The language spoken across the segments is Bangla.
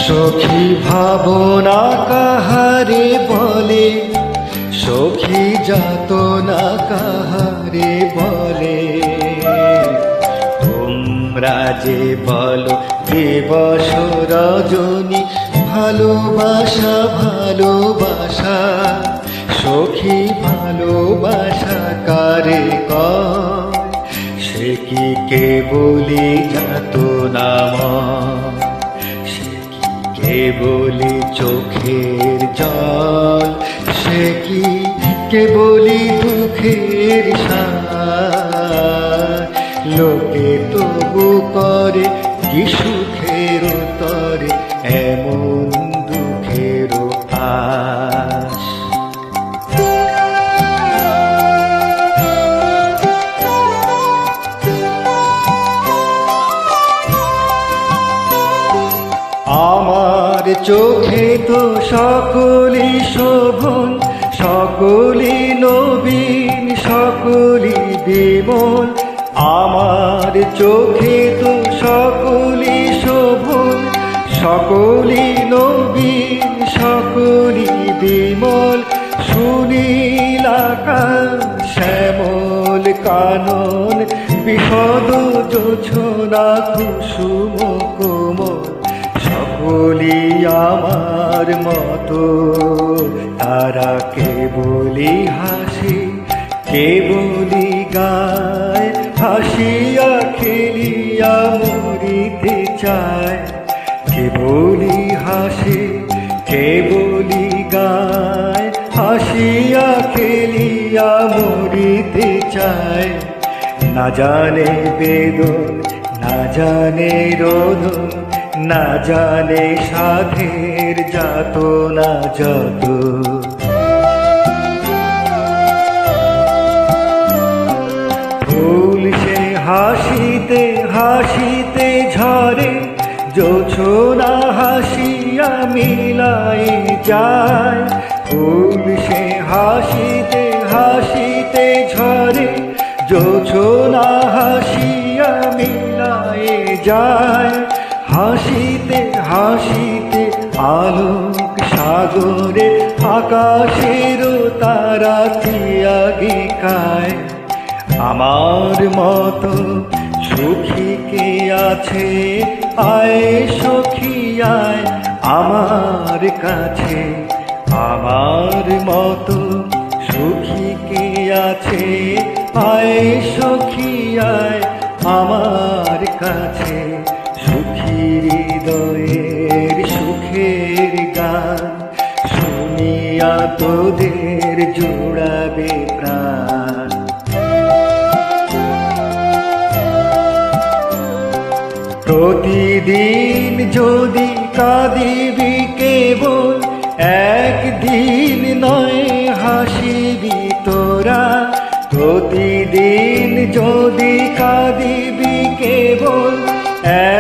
সখী ভাবনা কাহারে বলে, সখী যাতনা কাহারে বলে। তোমরা যে বলো দিবস রজনী ভালোবাসা ভালোবাসা, সখী ভালোবাসা কারে কয়, সে কি কেবলি যাতনাময়, সে কি কেবলি চোখের জল, সে কি কেবলি দুঃখের সার। লোকে তবু করে কি সুখের তরে এমন দুঃখের আশ। আমার চোখে তো সকলই শোভন, সকলই নবীন, সকলই বিমল। আমার চোখে তো সকলই শোভন, সকলই নবীন, সকলই বিমল। সুনীল আকাশ শ্যামল কানন, বিশদ জোছনা কুসুম কোমল, সকলই আমার মতো। তারা কেবলি হাসি কেবলি গায়, হাসিয়া খেলিয়া মরিতে চায়। কেবলি হাসি কেবলি গায়, হাসিয়া খেলিয়া মরিতে চায়। না জানে বেদন, না জানে রোদন, না জানে সাধের যাতনা যত। ফুল সে হাসিতে হাসিতে ঝরে, জোছনা হাসিয়া মিলাই যায়। ফুল সে হাসিতে হাসিতে ঝরে, জোছনা হাসিয়া মিলাই যায়। হাসিতে হাসিতে আলোক সাগরে, আকাশের তারা তিয়াগি কায়। আমার মতো সুখী কে আছে, আয় সখী আয় আমার কাছে। আমার মতো সুখী কে আছে, আয় সখী আয় আমার কাছে। সুখী হৃদয়ের সুখের গান শুনিয়া তোদের জোড়াবে প্রাণ। প্রতিদিন যদি কাঁদিবি কেবল, একদিন নয় হাসিবি তোরা। প্রতিদিন যদি কাঁদিবি কেবল,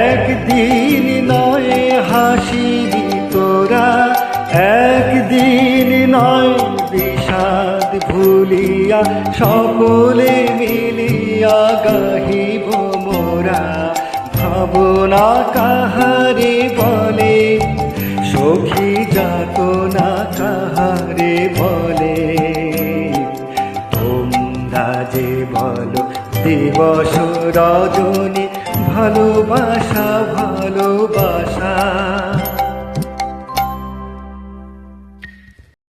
একদিন নয় হাসিবি তোরা। একদিন নয় বিষাদ ভুলিয়া, সকলে মিলিয়া গাহিব মোরা। ভাবনা কাহারে বলে, সখী যাতনা কাহারে বলে। তোমরা যে বলো দিবস রজনী ভালোবাসা